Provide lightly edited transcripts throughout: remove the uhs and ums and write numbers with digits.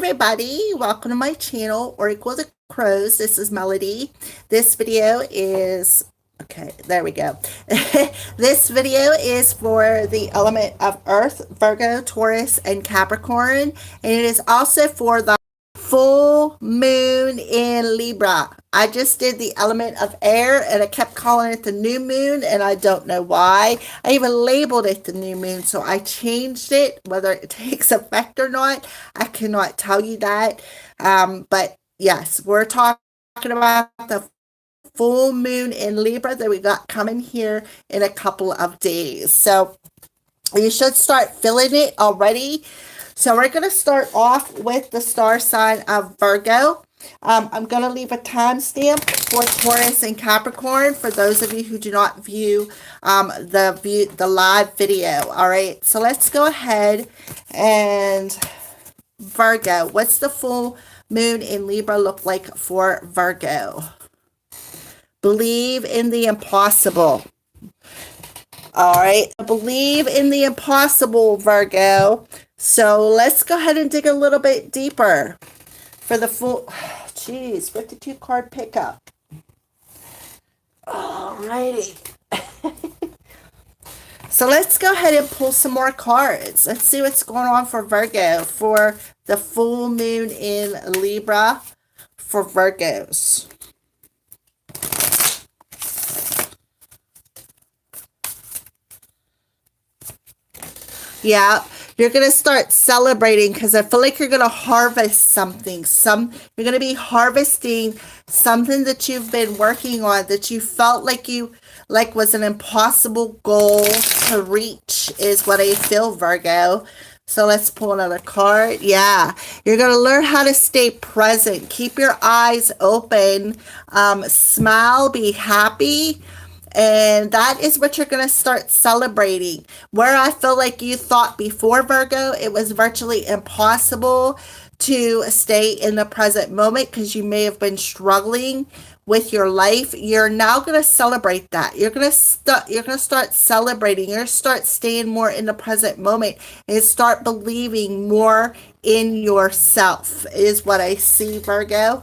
everybody, welcome to my channel, Oracle the Crows. This is Melody. This video is, okay, there we go. This video is for the element of Earth, Virgo, Taurus, and Capricorn. And it is also for the full moon in Libra. I just did the element of air and I kept calling it the new moon and I don't know why. I even labeled it the new moon, so I changed it. Whether it takes effect or not, I cannot tell you that. But yes, we're talking about the full moon in Libra that we got coming here in a couple of days. So you should start feeling it already. So we're going to start off with the star sign of Virgo. I'm going to leave a timestamp for Taurus and Capricorn for those of you who do not view the live video. All right, so let's go ahead and Virgo. What's the full moon in Libra look like for Virgo? Believe in the impossible. All right, believe in the impossible, Virgo. So let's go ahead and dig a little bit deeper for the full, geez, 52 card pickup. Alrighty. So let's go ahead and pull some more cards. Let's see what's going on for Virgo for the full moon in Libra for Virgos. Yeah, you're going to start celebrating because I feel like you're going to harvest something. You're going to be harvesting something that you've been working on that you felt like was an impossible goal to reach is what I feel, Virgo. So let's pull another card. Yeah, you're going to learn how to stay present. Keep your eyes open. Smile, be happy. And that is what you're going to start celebrating. Where I feel like you thought before, Virgo, it was virtually impossible to stay in the present moment because you may have been struggling with your life. You're now going to celebrate that. You're going to start celebrating. You're going to start staying more in the present moment and start believing more in yourself is what I see, Virgo.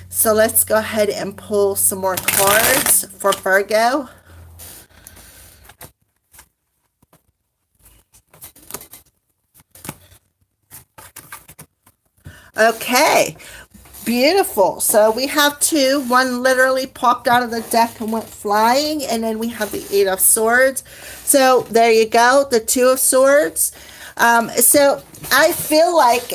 So let's go ahead and pull some more cards for Virgo. Okay, beautiful. So we have two. One literally popped out of the deck and went flying. And then we have the Eight of Swords. So there you go, the Two of Swords. So I feel like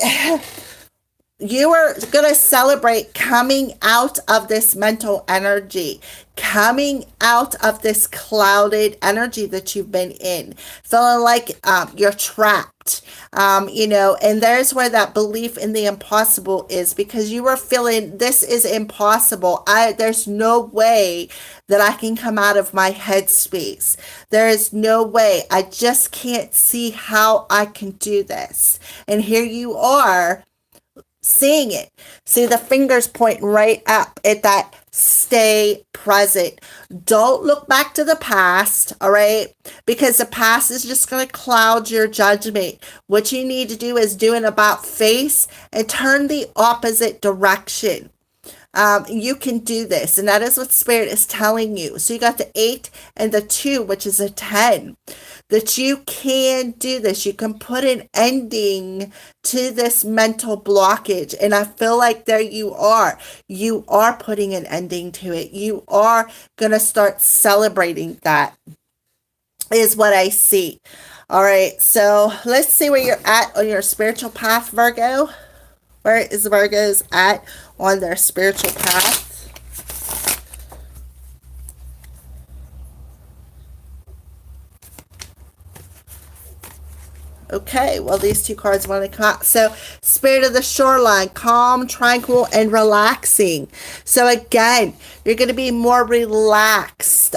you are going to celebrate coming out of this mental energy, coming out of this clouded energy that you've been in, feeling like you're trapped, and there's where that belief in the impossible is because you were feeling this is impossible. There's no way that I can come out of my headspace. There is no way. I just can't see how I can do this. And here you are, seeing it. See the fingers pointing right up at that stay present. Don't look back to the past, all right? Because the past is just going to cloud your judgment. What you need to do is do an about face and turn the opposite direction. You can do this, and that is what Spirit is telling you. So you got the 8 and the 2, which is a 10, that you can do this. You can put an ending to this mental blockage, and I feel like there you are. You are putting an ending to it. You are going to start celebrating that, is what I see. All right, so let's see where you're at on your spiritual path, Virgo. Where is Virgo's at on their spiritual path? Okay, well, these two cards want to come. So, Spirit of the Shoreline, calm, tranquil, and relaxing. So, again, you're going to be more relaxed,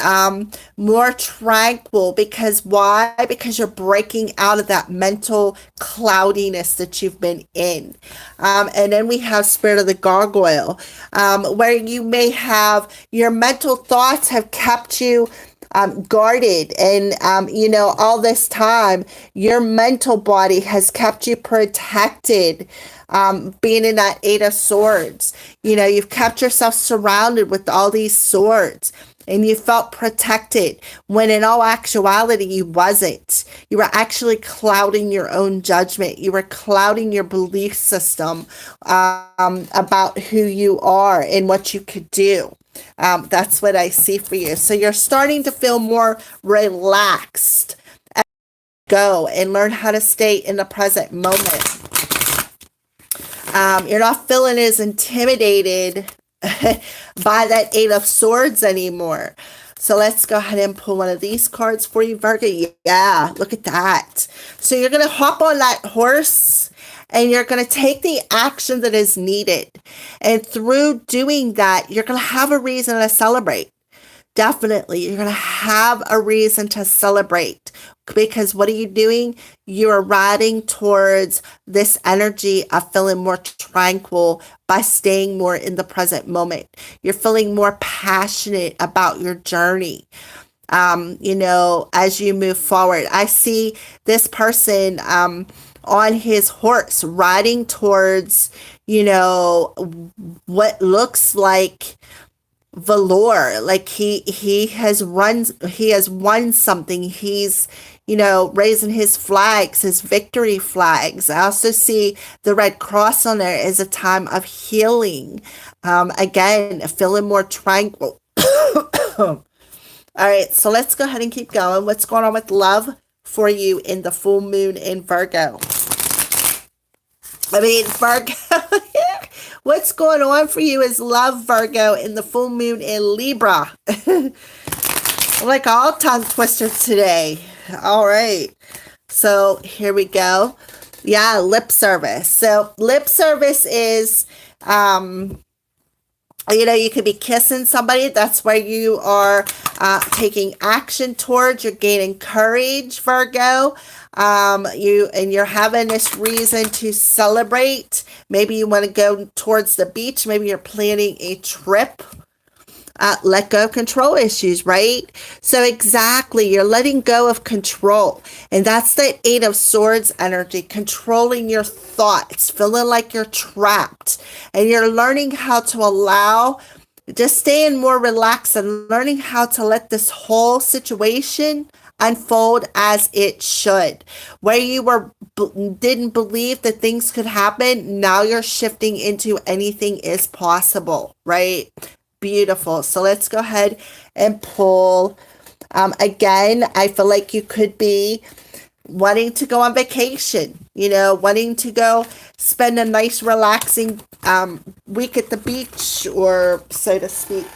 more tranquil. Because why? Because you're breaking out of that mental cloudiness that you've been in. And then we have Spirit of the Gargoyle, where you may have your mental thoughts have kept you guarded. And, all this time, your mental body has kept you protected. Being in that Eight of Swords, you've kept yourself surrounded with all these swords, and you felt protected when in all actuality you wasn't. You were actually clouding your own judgment. You were clouding your belief system about who you are and what you could do. That's what I see for you. So you're starting to feel more relaxed. Go and learn how to stay in the present moment. You're not feeling as intimidated by that Eight of Swords anymore. So let's go ahead and pull one of these cards for you, Virgo. Yeah, look at that. So you're going to hop on that horse and you're going to take the action that is needed. And through doing that, you're going to have a reason to celebrate. Definitely, you're going to have a reason to celebrate, because what are you doing? You're riding towards this energy of feeling more tranquil by staying more in the present moment. You're feeling more passionate about your journey. As you move forward, I see this person on his horse riding towards, what looks like velour, like he has won something. He's raising his flags, his victory flags. I also see the red cross on there as a time of healing, again feeling more tranquil. All right, so let's go ahead and keep going. What's going on with love for you in the full moon in Virgo? Virgo. What's going on for you is love, Virgo, in the full moon in Libra. I'm like all tongue twisters today. All right. So here we go. Yeah, lip service. So lip service is, you could be kissing somebody. That's where you are taking action towards. You're gaining courage, Virgo. You're having this reason to celebrate. Maybe you want to go towards the beach. Maybe you're planning a trip. Let go of control issues, right? So exactly, you're letting go of control. And that's the Eight of Swords energy, controlling your thoughts, feeling like you're trapped. And you're learning how to allow, just staying more relaxed and learning how to let this whole situation unfold as it should. Where you didn't believe that things could happen, now you're shifting into anything is possible, right? Beautiful. So let's go ahead and pull. Again, I feel like you could be wanting to go on vacation, wanting to go spend a nice relaxing week at the beach, or so to speak.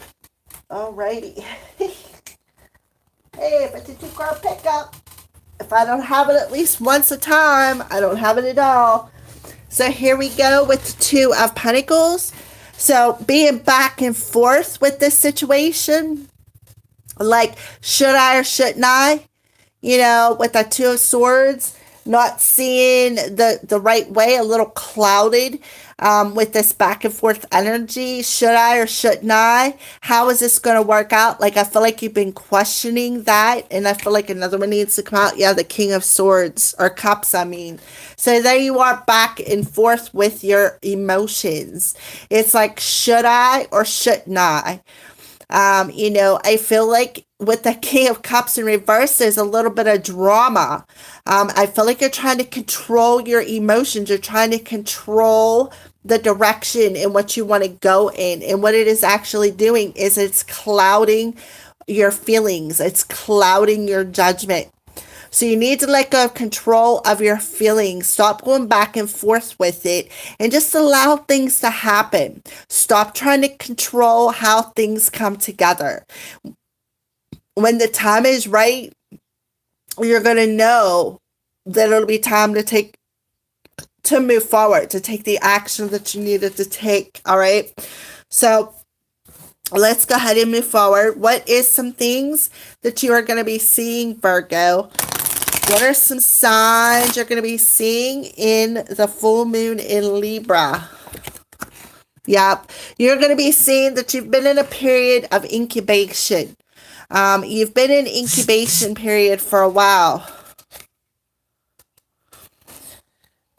Alrighty. Hey, but the 2-card pickup. If I don't have it at least once a time, I don't have it at all. So here we go with the Two of Pentacles. So being back and forth with this situation, like should I or shouldn't I? With the Two of Swords, not seeing the right way, a little clouded with this back and forth energy. Should I or shouldn't I? How is this going to work out? Like, I feel like you've been questioning that, and I feel like another one needs to come out. Yeah, the King of Swords, or Cups, I mean. So there you are, back and forth with your emotions. It's like, should I or shouldn't I? I feel like with the King of Cups in reverse, there's a little bit of drama. I feel like you're trying to control your emotions. You're trying to control the direction in what you want to go in. And what it is actually doing is it's clouding your feelings. It's clouding your judgment. So you need to let go of control of your feelings. Stop going back and forth with it and just allow things to happen. Stop trying to control how things come together. When the time is right, you're going to know that it'll be time to move forward, to take the action that you needed to take. All right. So let's go ahead and move forward. What is some things that you are going to be seeing, Virgo? What are some signs you're going to be seeing in the full moon in Libra? Yep. You're going to be seeing that you've been in a period of incubation. You've been in incubation period for a while.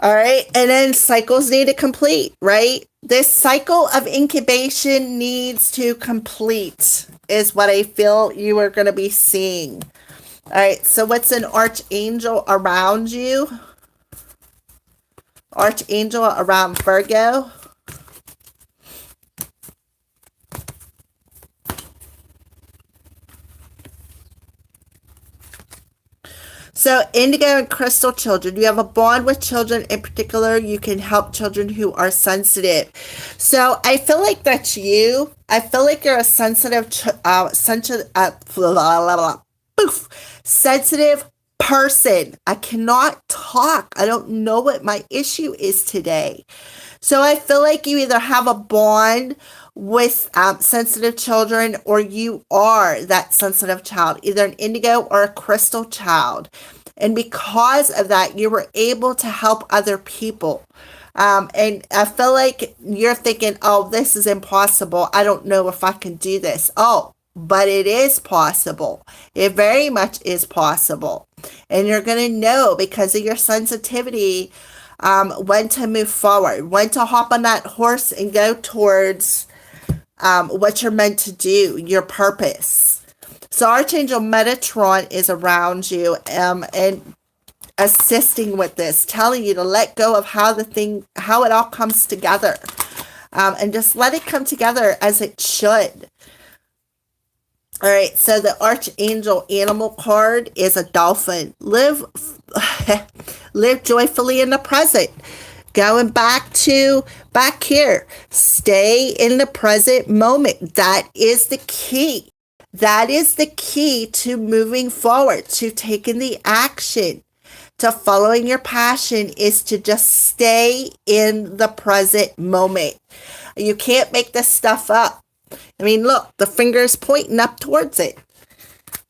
All right. And then cycles need to complete, right? This cycle of incubation needs to complete, is what I feel you are going to be seeing. All right. So, what's an archangel around you? Archangel around Virgo. So, indigo and crystal children, you have a bond with children. In particular, you can help children who are sensitive. So, I feel like that's you. I feel like you're a sensitive person. I cannot talk. I don't know what my issue is today. So, I feel like you either have a bond with sensitive children, or you are that sensitive child, either an indigo or a crystal child. And because of that, you were able to help other people. And I feel like you're thinking, oh, this is impossible. I don't know if I can do this. Oh, but it is possible. It very much is possible. And you're going to know because of your sensitivity when to move forward, when to hop on that horse and go towards what you're meant to do, your purpose. So Archangel Metatron is around you and assisting with this, telling you to let go of how it all comes together, and just let it come together as it should. All right, so the Archangel animal card is a dolphin. Live joyfully in the present. Going back here. Stay in the present moment. That is the key. That is the key to moving forward, to taking the action, to following your passion, is to just stay in the present moment. You can't make this stuff up. I mean, look, the finger's pointing up towards it.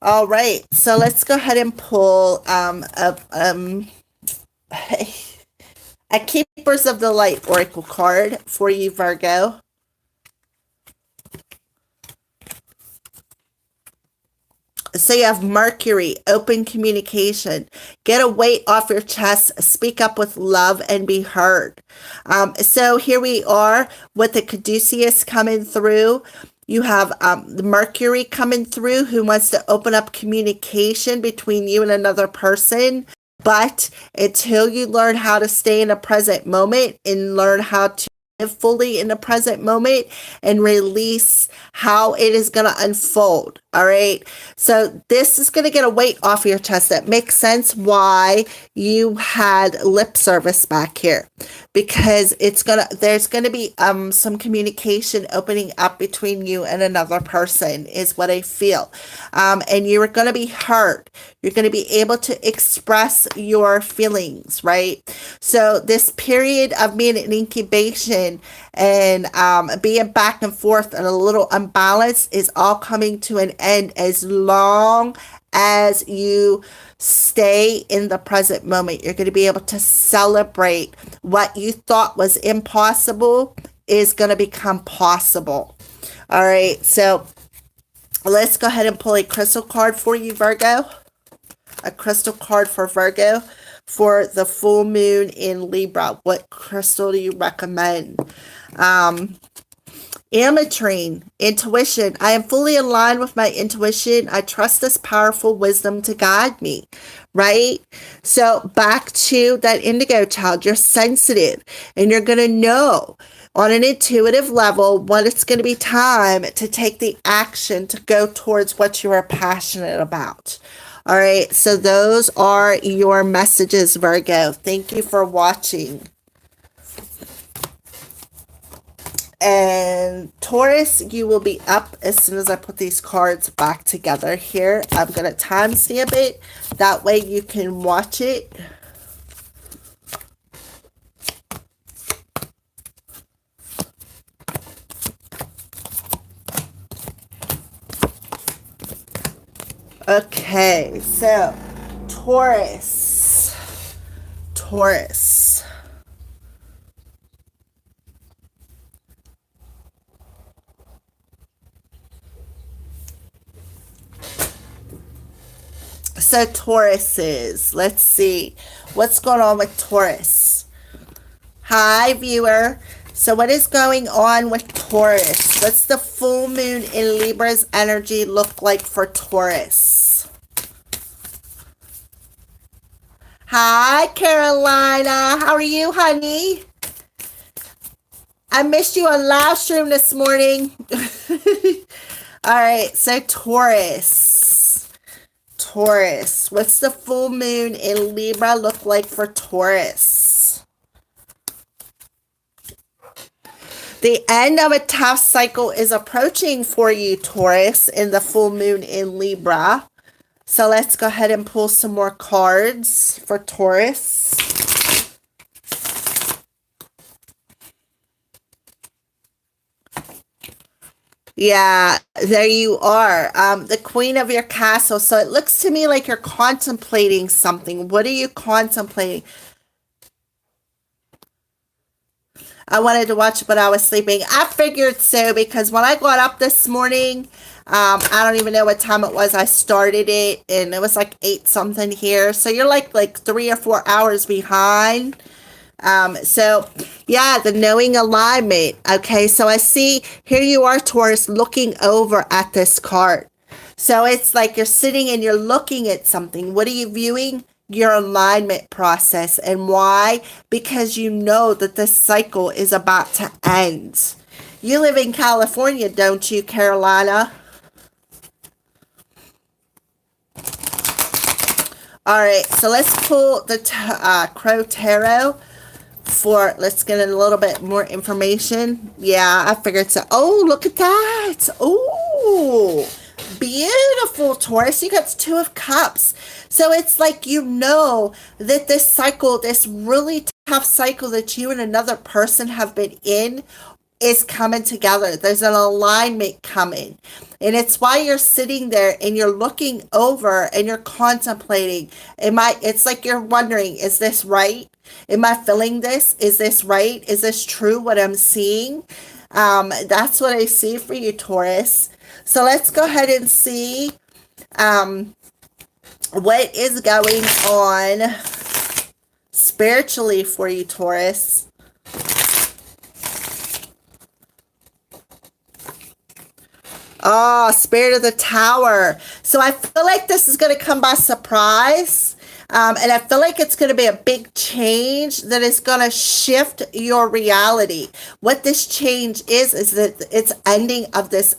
All right, so let's go ahead and pull a Keepers of the Light Oracle card for you, Virgo. So you have Mercury, open communication. Get a weight off your chest, speak up with love, and be heard. So here we are with the Caduceus coming through. You have the Mercury coming through, who wants to open up communication between you and another person. But until you learn how to stay in the present moment and learn how to live fully in the present moment and release how it is going to unfold. All right. So this is going to get a weight off your chest. That makes sense why you had lip service back here, because there's going to be some communication opening up between you and another person, is what I feel. And you're going to be heard. You're going to be able to express your feelings, right? So this period of being in incubation and being back and forth and a little unbalanced is all coming to an end, as long as you stay in the present moment. You're going to be able to celebrate what you thought was impossible is going to become possible. All right, so let's go ahead and pull a crystal card for you, Virgo. A crystal card for Virgo for the full moon in Libra. What crystal do you recommend? Ametrine, intuition. I am fully aligned with my intuition. I trust this powerful wisdom to guide me, right? So back to that indigo child, you're sensitive and you're going to know on an intuitive level when it's going to be time to take the action to go towards what you are passionate about. All right, so those are your messages, Virgo. Thank you for watching. And Taurus, you will be up as soon as I put these cards back together here. I'm going to timestamp it. That way you can watch it. Okay, so Taurus. So Tauruses, let's see. What's going on with Taurus? Hi, viewer. So what is going on with Taurus? What's the full moon in Libra's energy look like for Taurus? Hi, Carolina. How are you, honey? I missed you on live stream this morning. All right, so Taurus. Taurus. What's the full moon in Libra look like for Taurus? The end of a tough cycle is approaching for you, Taurus, in the full moon in Libra. So let's go ahead and pull some more cards for Taurus. Yeah, there you are. The queen of your castle. So it looks to me like you're contemplating something. What are you contemplating? I wanted to watch it, but I was sleeping. I figured so because when I got up this morning, I don't even know what time it was. I started it and it was like 8 something here. So you're like 3 or 4 hours behind. So yeah, the knowing alignment. Okay, so I see here you are, Taurus, looking over at this card. So it's like you're sitting and you're looking at something. What are you viewing? Your alignment process. And why? Because you know that this cycle is about to end. You live in California, don't you, Carolina? All right, so let's pull the Crow Tarot for, let's get a little bit more information. Yeah, I figured so. Oh, look at that. Oh, beautiful, Taurus. You got 2 of Cups. So it's like you know that this cycle, this really tough cycle that you and another person have been in is coming together. There's an alignment coming. And it's why you're sitting there and you're looking over and you're contemplating. It's like you're wondering, is this right? Am I feeling this? Is this right? Is this true what I'm seeing? That's what I see for you, Taurus. So let's go ahead and see what is going on spiritually for you, Taurus. Oh, Spirit of the Tower. So I feel like this is going to come by surprise. And I feel like it's going to be a big change that is going to shift your reality. What this change is that it's ending of this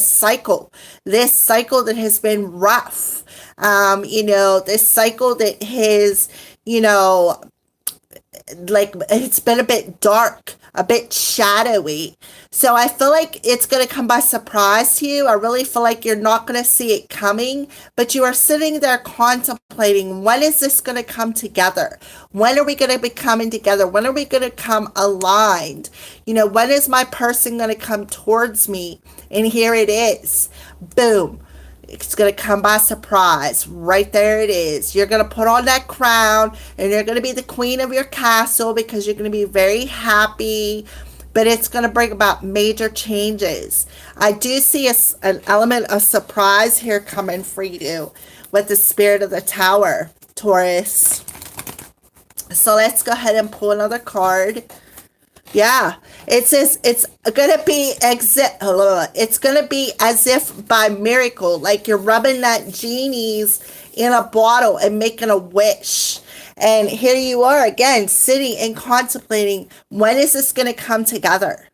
cycle that has been rough. This cycle that has, like it's been a bit dark, a bit shadowy. So I feel like it's going to come by surprise to you. I really feel like you're not going to see it coming, but you are sitting there contemplating, when is this going to come together? When are we going to be coming together? When are we going to come aligned? When is my person going to come towards me? And here it is. Boom. It's going to come by surprise. Right there it is. You're going to put on that crown and you're going to be the queen of your castle because you're going to be very happy, but it's going to bring about major changes. I do see an element of surprise here coming for you with the Spirit of the Tower, Taurus. So let's go ahead and pull another card. Yeah, it says it's gonna be it's gonna be as if by miracle, like you're rubbing that genie's in a bottle and making a wish. And here you are again, sitting and contemplating, when is this gonna come together?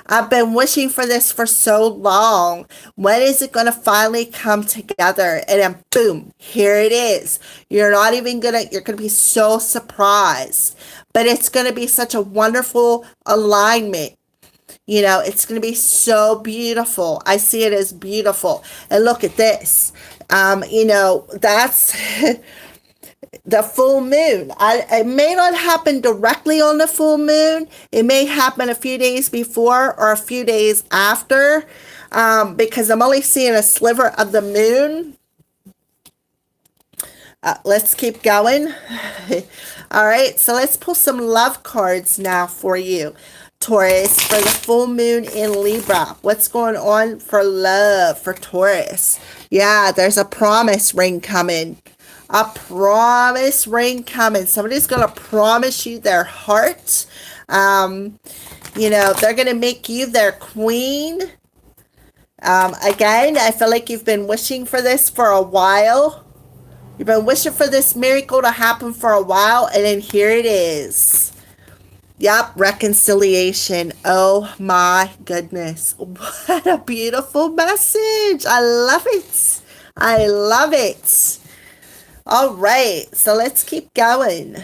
I've been wishing for this for so long. When is it going to finally come together? And then boom, here it is. You're going to be so surprised. But it's going to be such a wonderful alignment. It's going to be so beautiful. I see it as beautiful. And look at this. That's the full moon. It may not happen directly on the full moon. It may happen a few days before or a few days after, because I'm only seeing a sliver of the moon. Let's keep going. All right, so let's pull some love cards now for you. Taurus, for the full moon in Libra. What's going on for love for Taurus? Yeah, there's a promise ring coming. A promise ring coming. Somebody's going to promise you their heart. You know, they're going to make you their queen. Again, I feel like you've been wishing for this for a while. You've been wishing for this miracle to happen for a while, and then here it is. Yep, reconciliation. Oh my goodness. What a beautiful message. I love it. I love it. All right, so let's keep going.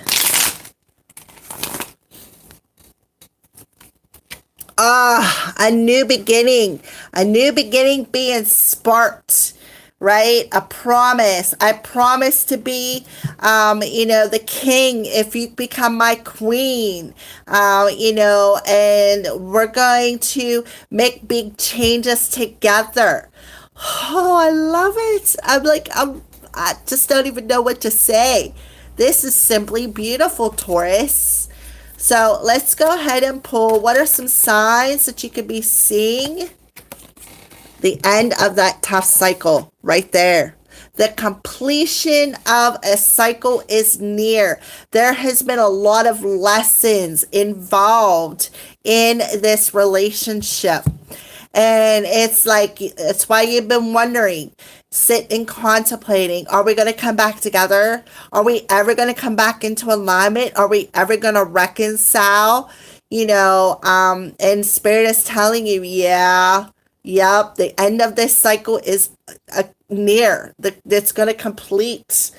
A new beginning. A new beginning being sparked. Right? A promise. I promise to be, you know, the king if you become my queen, you know, and we're going to make big changes together. Oh, I love it. I just don't even know what to say. This is simply beautiful, Taurus. So let's go ahead and pull. What are some signs that you could be seeing? The end of that tough cycle right there. The completion of a cycle is near. There has been a lot of lessons involved in this relationship. And it's like, it's why you've been wondering, sitting, contemplating, are we going to come back together? Are we ever going to come back into alignment? Are we ever going to reconcile? You know, and Spirit is telling you, yeah. Yep, the end of this cycle is near. It's going to complete.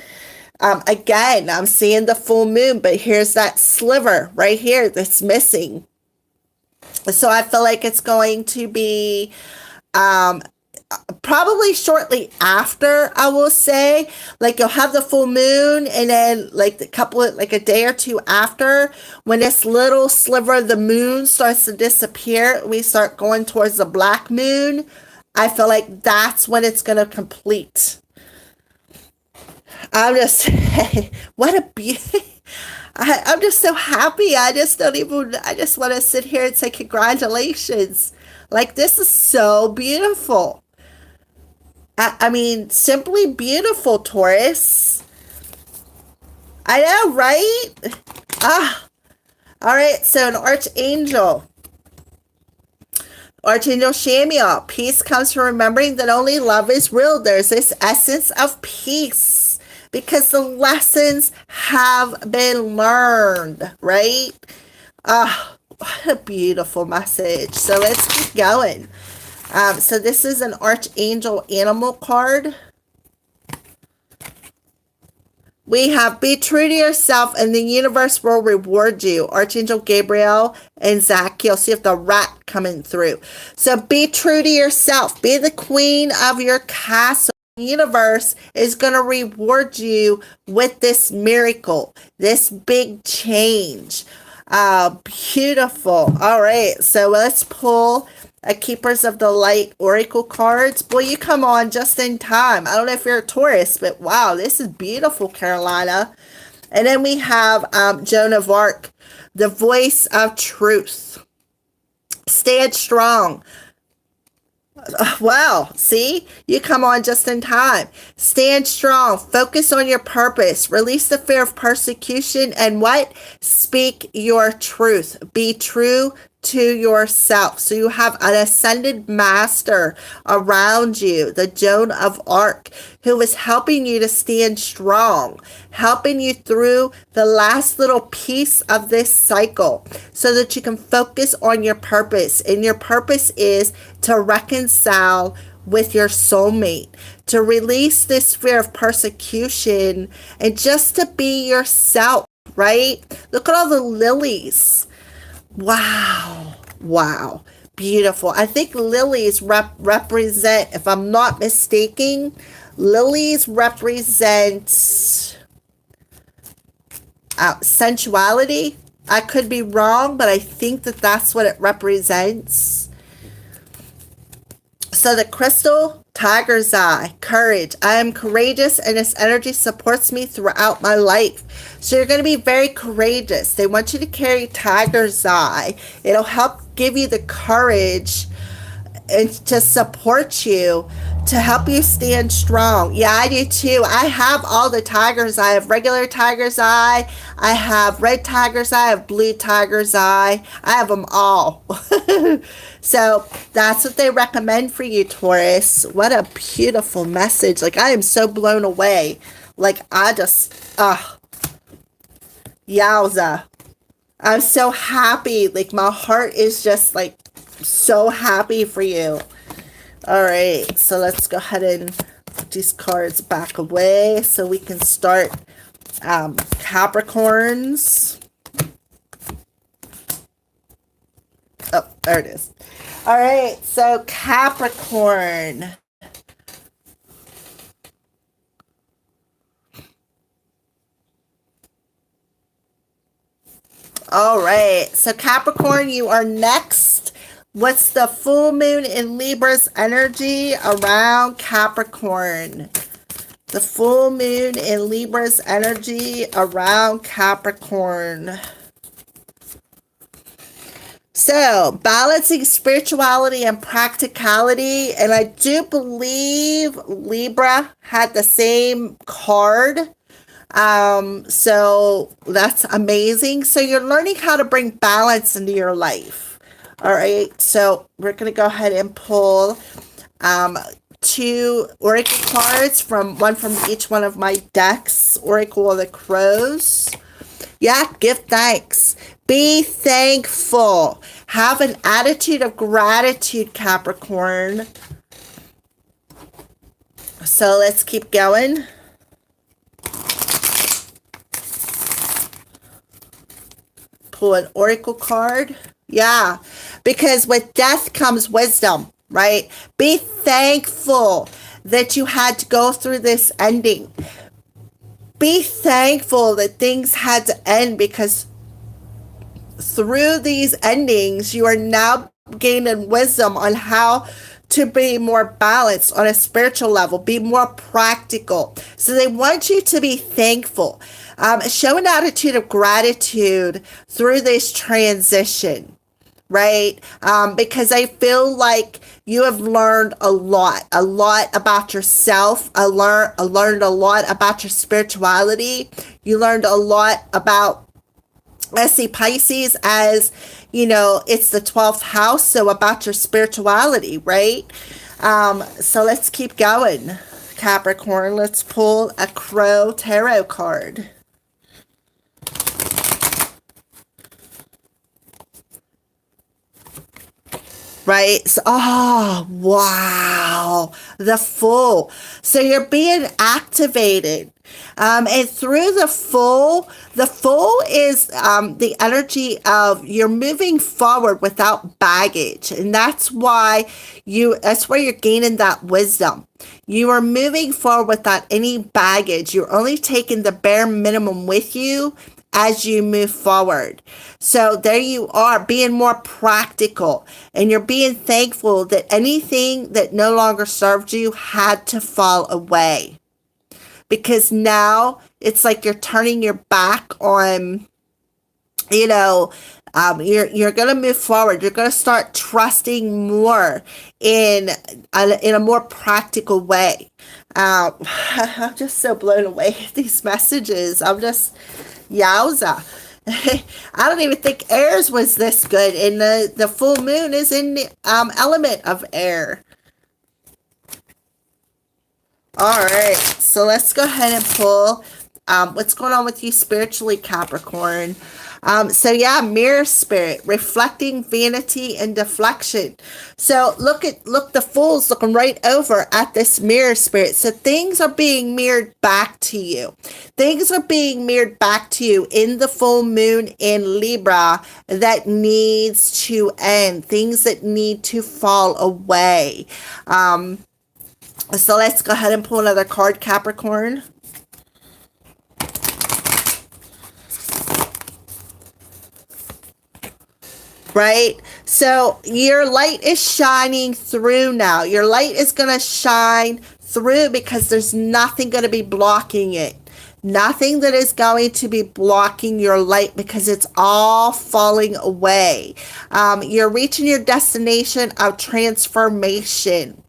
Again, I'm seeing the full moon, but here's that sliver right here that's missing. So I feel like it's going to be probably shortly after, I will say. Like, you'll have the full moon, and then like a day or two after, when this little sliver of the moon starts to disappear, we start going towards the black moon. I feel like that's when it's going to complete. I'm just, what a beauty. I'm just so happy. I just want to sit here and say congratulations. Like, this is so beautiful. I mean, simply beautiful, Taurus. I know, right? All right, so an archangel. Archangel Shamiel. Peace comes from remembering that only love is real. There's this essence of peace because the lessons have been learned, right? What a beautiful message. So let's keep going. So this is an Archangel Animal card. We have be true to yourself and the universe will reward you. Archangel Gabriel and Zachiel. See if the rat coming through. So be true to yourself. Be the queen of your castle. The universe is going to reward you with this miracle, this big change. Beautiful. All right. So let's pull a Keepers of the Light Oracle cards. Boy, you come on just in time. I don't know if you're a Taurus, but wow, this is beautiful, Carolina. And then we have Joan of Arc, the voice of truth. Stand strong. Wow, see? You come on just in time. Stand strong. Focus on your purpose. Release the fear of persecution. And what? Speak your truth. Be true to yourself. So you have an ascended master around you, the Joan of Arc, who is helping you to stand strong, helping you through the last little piece of this cycle so that you can focus on your purpose. And your purpose is to reconcile with your soulmate, to release this fear of persecution, and just to be yourself, right? Look at all the lilies. Wow. Wow. Beautiful. I think lilies represent, if I'm not mistaken, lilies represent sensuality. I could be wrong, but I think that that's what it represents. So the crystal Tiger's eye, courage. I am courageous and this energy supports me throughout my life. So you're going to be very courageous. They want you to carry tiger's eye. It'll help give you the courage and to support you, to help you stand strong. Yeah, I do too. I have all the tigers. I have regular tiger's eye. I have red tiger's eye. I have blue tiger's eye. I have them all. So that's what they recommend for you, Taurus. What a beautiful message. Like, I am so blown away. Like, I just, yowza. I'm so happy. Like, my heart is just like so happy for you. All right, so let's go ahead and put these cards back away so we can start Capricorns. Oh, there it is. All right, so Capricorn. All right, so Capricorn, you are next. What's the full moon in Libra's energy around Capricorn? The full moon in Libra's energy around Capricorn. So, balancing spirituality and practicality. And I do believe Libra had the same card. So that's amazing. So you're learning how to bring balance into your life. All right, so we're going to go ahead and pull 2 oracle cards, one from each one of my decks. Oracle of the Crows. Yeah, give thanks. Be thankful. Have an attitude of gratitude, Capricorn. So let's keep going. Pull an oracle card. Yeah, because with death comes wisdom, right? Be thankful that you had to go through this ending. Be thankful that things had to end, because through these endings, you are now gaining wisdom on how to be more balanced on a spiritual level, be more practical. So they want you to be thankful. Show an attitude of gratitude through this transition, right? Because I feel like you have learned a lot about yourself. I learned a lot about your spirituality. You learned a lot about, I see Pisces as, it's the 12th house, so about your spirituality, right? So let's keep going, Capricorn. Let's pull a Crow Tarot card. Right? So, oh, wow. The Fool. So you're being activated. And through the Fool is the energy of you're moving forward without baggage. And that's why that's where you're gaining that wisdom. You are moving forward without any baggage. You're only taking the bare minimum with you as you move forward. So there you are, being more practical, and you're being thankful that anything that no longer served you had to fall away. Because now it's like you're turning your back on, you're going to move forward. You're going to start trusting more in a more practical way. I'm just so blown away at these messages. I'm just, yowza. I don't even think air's was this good. And the full moon is in the element of air. All right, so let's go ahead and pull what's going on with you spiritually, Capricorn. So yeah, mirror spirit, reflecting vanity and deflection. So look, the Fool's looking right over at this mirror spirit. So things are being mirrored back to you. Things are being mirrored back to you in the full moon in Libra that needs to end. Things that need to fall away. So let's go ahead and pull another card, Capricorn. right? So your light is shining through now. Your light is going to shine through because there's nothing going to be blocking it. Nothing that is going to be blocking your light because it's all falling away. You're reaching your destination of transformation,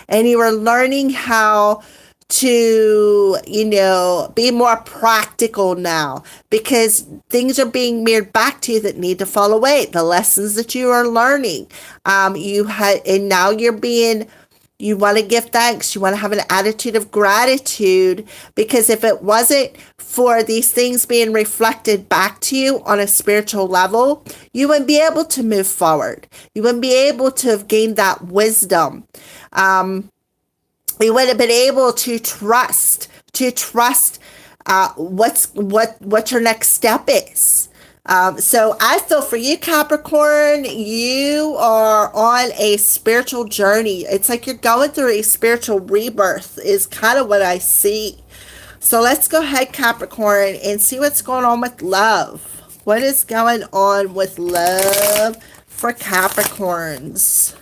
and you are learning how to, be more practical now because things are being mirrored back to you that need to fall away. The lessons that you are learning, and now you want to give thanks. You want to have an attitude of gratitude because if it wasn't for these things being reflected back to you on a spiritual level, you wouldn't be able to move forward. You wouldn't be able to have gained that wisdom. You would have been able to trust what your next step is. So I feel for you, Capricorn, you are on a spiritual journey. It's like you're going through a spiritual rebirth is kind of what I see. So let's go ahead, Capricorn, and see what's going on with love. What is going on with love for Capricorns?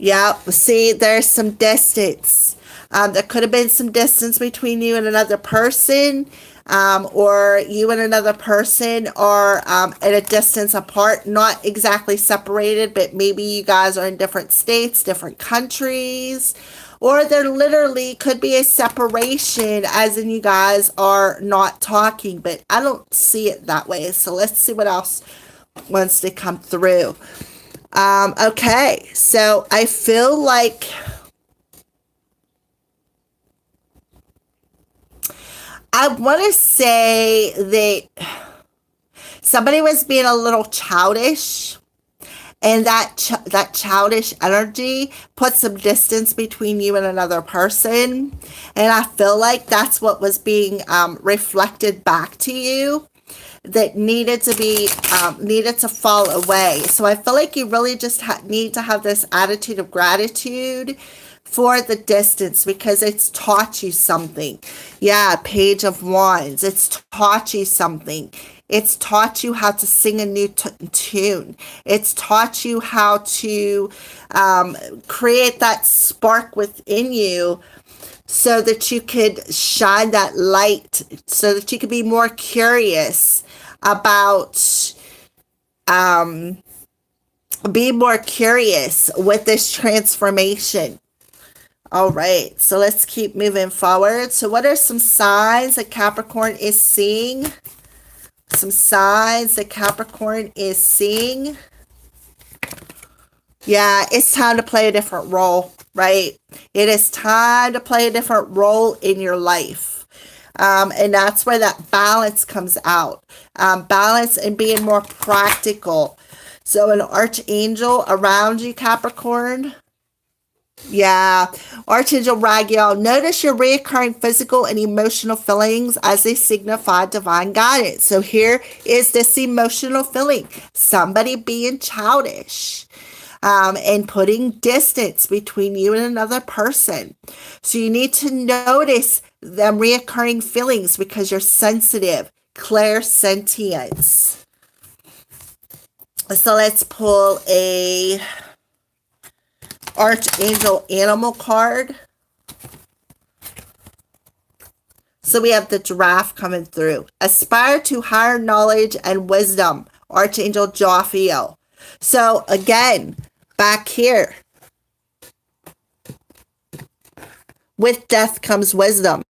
Yeah, see, there's some distance. There could have been some distance between you and another person, or you and another person are at a distance apart, not exactly separated, but maybe you guys are in different states, different countries, or there literally could be a separation, as in you guys are not talking, but I don't see it that way. So let's see what else wants to come through. Okay, so I feel like I want to say that somebody was being a little childish, and that childish energy put some distance between you and another person, and I feel like that's what was being reflected back to you that needed to fall away. So I feel like you really just need to have this attitude of gratitude for the distance because it's taught you something. Yeah, Page of Wands. It's taught you something. It's taught you how to sing a new tune. It's taught you how to create that spark within you so that you could shine that light, so that you could be more curious about, be more curious with this transformation. All right, so let's keep moving forward. So what are some signs that Capricorn is seeing? Some signs that Capricorn is seeing. Yeah, it's time to play a different role, right? It is time to play a different role in your life. And that's where that balance comes out. Balance and being more practical. So an archangel around you, Capricorn. Yeah, Archangel Raguel, notice your reoccurring physical and emotional feelings as they signify divine guidance. So here is this emotional feeling. Somebody being childish. And putting distance between you and another person. So you need to notice them reoccurring feelings because you're sensitive, clairsentience. So let's pull a Archangel Animal card. So we have the giraffe coming through. Aspire to higher knowledge and wisdom, Archangel Jophiel. So again, back here, with death comes wisdom.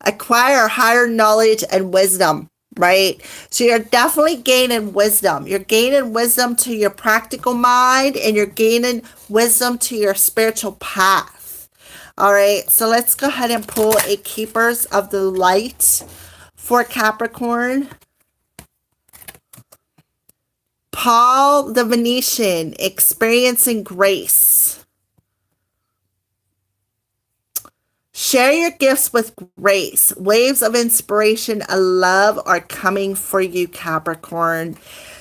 Acquire higher knowledge and wisdom, right? So you're definitely gaining wisdom. You're gaining wisdom to your practical mind, and you're gaining wisdom to your spiritual path. All right, so let's go ahead and pull a Keepers of the Light for Capricorn. Paul the Venetian, experiencing grace. Share your gifts with grace. Waves of inspiration and love are coming for you, Capricorn.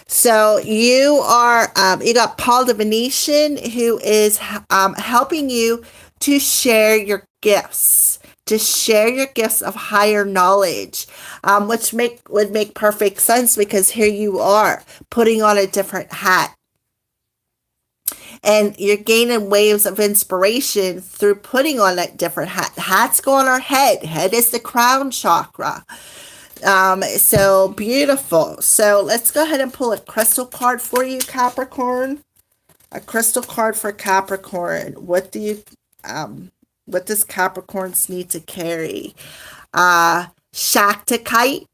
So you got Paul the Venetian, who is helping you to share your gifts, to share your gifts of higher knowledge, which would make perfect sense because here you are putting on a different hat. And you're gaining waves of inspiration through putting on that different hat. Hats go on our head. Head is the crown chakra. So beautiful. So let's go ahead and pull a crystal card for you, Capricorn. A crystal card for Capricorn. What does Capricorns need to carry? Shakti.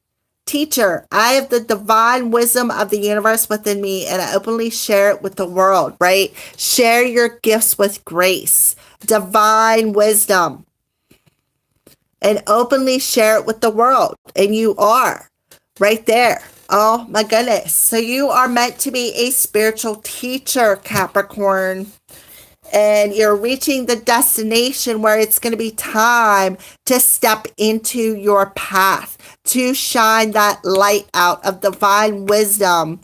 Teacher, I have the divine wisdom of the universe within me, and I openly share it with the world, right? Share your gifts with grace, divine wisdom, and openly share it with the world. And you are right there. Oh my goodness. So you are meant to be a spiritual teacher, Capricorn. And you're reaching the destination where it's going to be time to step into your path, to shine that light out of divine wisdom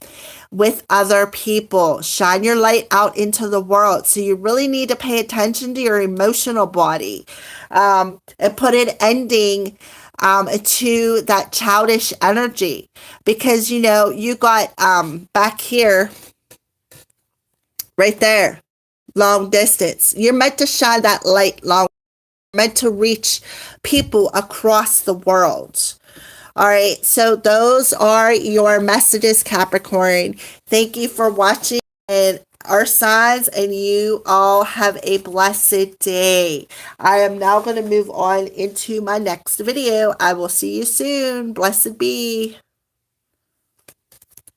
with other people. Shine your light out into the world. So you really need to pay attention to your emotional body, and put an ending to that childish energy, because you got back here, right there, long distance. You're meant to shine that light long, meant to reach people across the world. All right, so those are your messages, Capricorn. Thank you for watching, and our signs, and you all have a blessed day. I am now going to move on into my next video. I will see you soon. Blessed be.